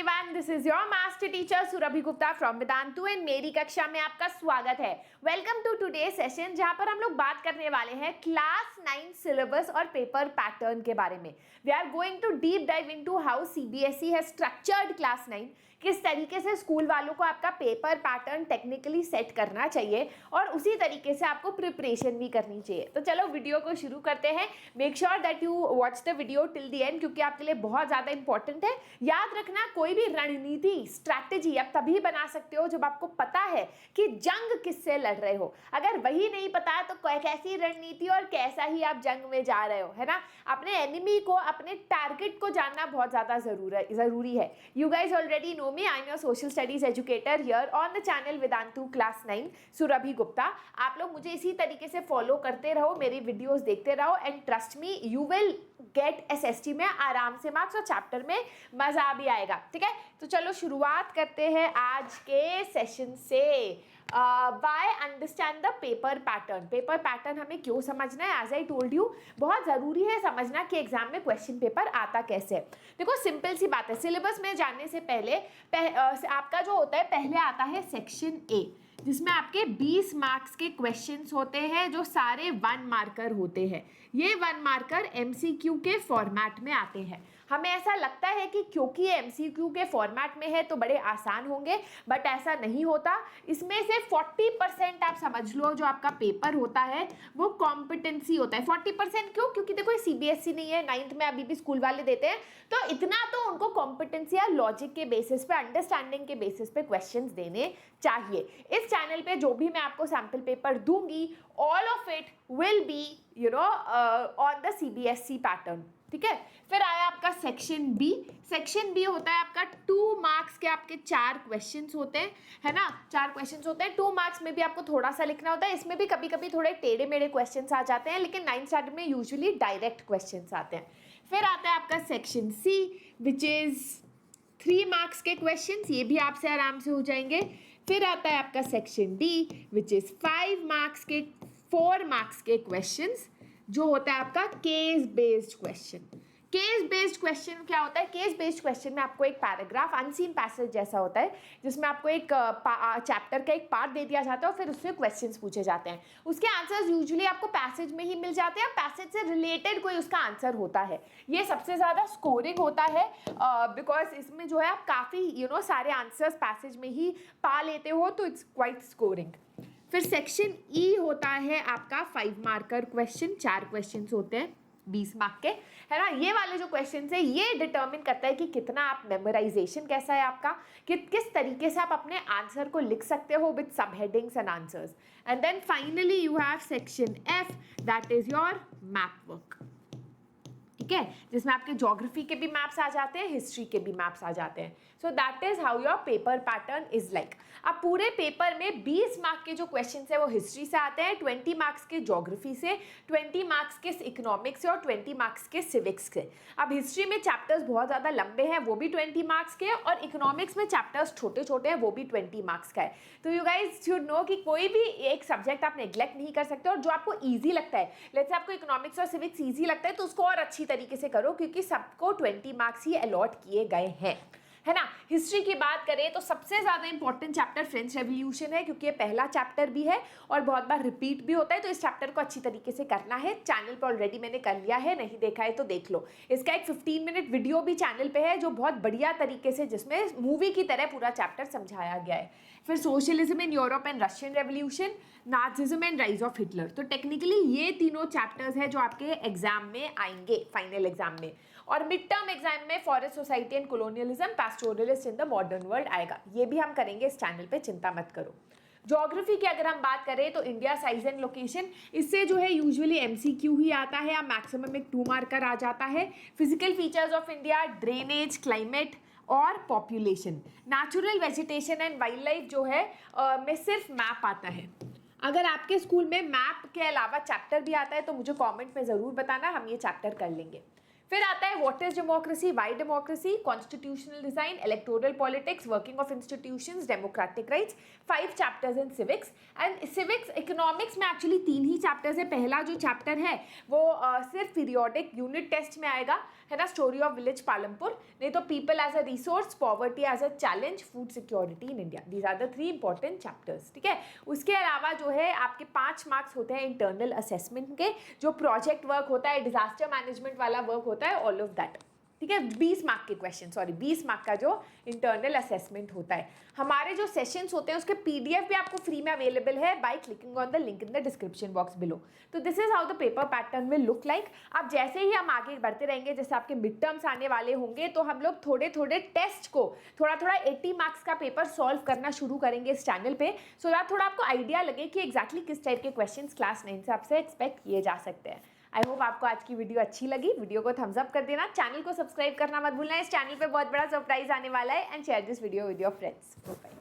Everyone, this is your master teacher Surabhi Gupta from Vedantu and मेरी कक्षा में आपका स्वागत है। वेलकम टू टुडे सेशन, जहां पर हम लोग बात करने वाले हैं क्लास 9 सिलेबस और पेपर पैटर्न के बारे में। We are going to deep dive into how CBSE has structured class 9, किस तरीके से स्कूल वालों को आपका पेपर पैटर्न टेक्निकली सेट करना चाहिए और उसी तरीके से आपको प्रिपरेशन भी करनी चाहिए। तो चलो वीडियो को शुरू करते हैं। Make sure that you watch the video till the end, क्योंकि आपके लिए बहुत ज़्यादा इंपॉर्टेंट है। याद रखना, कोई भी रणनीति स्ट्रैटेजी आप तभी बना सकते हो जब आपको पता है कि जंग किससे लड़ रहे हो। अगर वही नहीं पता है तो कैसी रणनीति और कैसा ही आप जंग में जा रहे हो, है ना। अपने एनिमी को, अपने टारगेट को जानना बहुत ज़्यादा ज़रूरी है। You guys already know me, I am your social studies educator here on the channel Vedantu class 9 Surabhi Gupta. आप लोग मुझे इसी तरीके से फॉलो करते रहो, मेरी वीडियोस देखते रहो and trust me, you will get SST में आराम से मार्क्स और चैप्टर में मजा भी आएगा। ठीक है, तो चलो शुरुआत करते हैं आज के सेशन से। Why understand the paper pattern. Paper pattern हमें क्यों समझना है? एज आई टोल्ड यू, बहुत ज़रूरी है समझना कि एग्जाम में क्वेश्चन पेपर आता कैसे है। देखो, सिंपल सी बात है, सिलेबस में जाने से पहले आपका जो होता है, पहले आता है सेक्शन ए, जिसमें आपके 20 मार्क्स के क्वेश्चंस होते हैं जो सारे 1 मार्कर होते हैं। ये 1 मार्कर एमसीक्यू के फॉर्मेट में आते हैं। हमें ऐसा लगता है कि क्योंकि ये एमसीक्यू के फॉर्मेट में है तो बड़े आसान होंगे, बट ऐसा नहीं होता। इसमें से 40% आप समझ लो जो आपका पेपर होता है वो कॉम्पिटेंसी होता है। 40% क्यों? क्योंकि देखो, सीबीएसई नहीं है, 9th में अभी भी स्कूल वाले देते हैं, तो इतना तो उनको कॉम्पिटेंसी या लॉजिक के बेसिस पे, अंडरस्टैंडिंग के बेसिस पे क्वेश्चंस देने चाहिए। इस चैनल पे जो भी मैं आपको सैम्पल पेपर दूंगी, all of it will be on the CBSE pattern. ठीक है, फिर आया आपका सेक्शन बी। सेक्शन बी होता है आपका 2 मार्क्स के, आपके 4 क्वेश्चंस होते हैं, है ना। 4 क्वेश्चंस होते हैं, 2 मार्क्स में भी आपको थोड़ा सा लिखना होता है। इसमें भी कभी कभी थोड़े टेढ़े मेढ़े क्वेश्चंस आ जाते हैं, लेकिन 9th स्टैंडर्ड में यूजुअली डायरेक्ट क्वेश्चंस आते हैं। फिर आता है आपका section C, which is 3 marks के क्वेश्चंस, ये भी आपसे आराम से हो जाएंगे। फिर आता है आपका section D, which is 4 marks के क्वेश्चंस, जो होता है आपका case based question. Case based question क्या होता है? केस बेस्ड क्वेश्चन में आपको एक पैराग्राफ, अनसीन पैसेज जैसा होता है, जिसमें आपको एक चैप्टर का एक पार्ट दे दिया जाता है और फिर उससे क्वेश्चंस पूछे जाते हैं। उसके आंसर्स यूजुअली आपको पैसेज में ही मिल जाते हैं, पैसेज से रिलेटेड कोई उसका आंसर होता है। ये सबसे ज़्यादा स्कोरिंग होता है, बिकॉज इसमें जो है आप काफ़ी सारे आंसर्स पैसेज में ही पा लेते हो, तो इट्स क्वाइट स्कोरिंग। फिर सेक्शन ई होता है आपका 5 मार्कर क्वेश्चन, 4 क्वेश्चंस होते हैं 20 मार्क के, है ना। ये वाले जो क्वेश्चंस है, ये डिटर्मिन करता है कि कितना आप मेमोराइजेशन कैसा है आपका, कि किस तरीके से आप अपने आंसर को लिख सकते हो with sub headings and answers. And then finally you have section F, that is your map work. ठीक है, जिसमें आपके ज्योग्राफी के भी मैप्स आ जाते हैं, हिस्ट्री के भी मैप्स आ जाते हैं। So that is how your paper pattern is like. अब पूरे पेपर में 20 मार्क के जो क्वेश्चन है वो हिस्ट्री से आते हैं, 20 मार्क्स के ज्योग्राफी से, 20 मार्क्स के इकोनॉमिक्स से और 20 मार्क्स के सिविक्स से। अब हिस्ट्री में चैप्टर्स बहुत ज़्यादा लंबे हैं, वो भी 20 मार्क्स के, और इकोनॉमिक्स में चैप्टर्स छोटे छोटे हैं, वो भी 20 मार्क्स का है। तो यू गाइज शुड नो कि कोई भी एक सब्जेक्ट आप नेग्लेक्ट नहीं कर सकते, और जो आपको ईजी लगता है, लेट्स से आपको इकोनॉमिक्स और सिविक्स ईजी लगता है, तो उसको और अच्छी तरीके से करो, क्योंकि सबको 20 मार्क्स ही अलॉट किए गए हैं, है ना। हिस्ट्री की बात करें तो सबसे ज़्यादा इंपॉर्टेंट चैप्टर फ्रेंच रेवोल्यूशन है, क्योंकि ये पहला चैप्टर भी है और बहुत बार रिपीट भी होता है, तो इस चैप्टर को अच्छी तरीके से करना है। चैनल पर ऑलरेडी मैंने कर लिया है, नहीं देखा है तो देख लो। इसका एक 15 मिनट वीडियो भी चैनल पे है, जो बहुत बढ़िया तरीके से, जिसमें मूवी की तरह पूरा चैप्टर समझाया गया है। फिर socialism in Europe and Russian revolution, Nazism and rise of Hitler. तो टेक्निकली ये तीनों चैप्टर्स हैं जो आपके एग्जाम में आएंगे, फाइनल एग्जाम में। और मिड टर्म एग्जाम में forest society and colonialism, pastoralist in the modern world आएगा। ये भी हम करेंगे इस चैनल पे, चिंता मत करो। ज्योग्राफी की अगर हम बात करें तो इंडिया साइज एंड लोकेशन, इससे जो है यूजुअली एमसीक्यू ही आता है, या मैक्सिमम एक 2 मार्कर आ जाता है। Physical features of India, drainage, climate और population. Natural vegetation and wildlife जो है में सिर्फ मैप आता है। अगर आपके स्कूल में मैप के अलावा चैप्टर भी आता है तो मुझे कमेंट में ज़रूर बताना, हम ये चैप्टर कर लेंगे। फिर आता है what is democracy, Y democracy, constitutional design, electoral politics, working of institutions, democratic rights, 5 chapters in civics and civics. Economics में एक्चुअली 3 ही चैप्टर्स है। पहला जो चैप्टर है वो सिर्फ पीरियोडिक यूनिट टेस्ट में आएगा, है ना, स्टोरी ऑफ विलेज पालमपुर, नहीं तो people as a resource, poverty as a challenge, food security in India. These are the 3 important chapters, ठीक है। उसके अलावा जो है आपके 5 मार्क्स होते हैं इंटरनल असेसमेंट के, जो प्रोजेक्ट वर्क होता है, डिजास्टर मैनेजमेंट वाला वर्क होता है, ऑल ऑफ दैट, ठीक है। 20 मार्क के क्वेश्चन, 20 मार्क का जो इंटरनल असेसमेंट होता है। हमारे जो सेशंस होते हैं उसके पीडीएफ भी आपको फ्री में अवेलेबल है by clicking on the link in the description box below. तो this is how the paper pattern will look like. अब जैसे ही हम आगे बढ़ते रहेंगे, जैसे आपके मिड टर्म्स आने वाले होंगे, तो हम लोग थोड़े थोड़े टेस्ट को थोड़ा 80 मार्क्स का पेपर सॉल्व करना शुरू करेंगे इस चैनल पे, सो दैट थोड़ा आपको आइडिया लगे कि एग्जैक्टली किस टाइप के क्वेश्चन क्लास 9 से आपसे एक्सपेक्ट किए जा सकते हैं। आई होप आपको आज की वीडियो अच्छी लगी। वीडियो को थम्स अप कर देना, चैनल को सब्सक्राइब करना मत भूलना। इस चैनल पे बहुत बड़ा सरप्राइज आने वाला है, and share this video with your friends. Bye.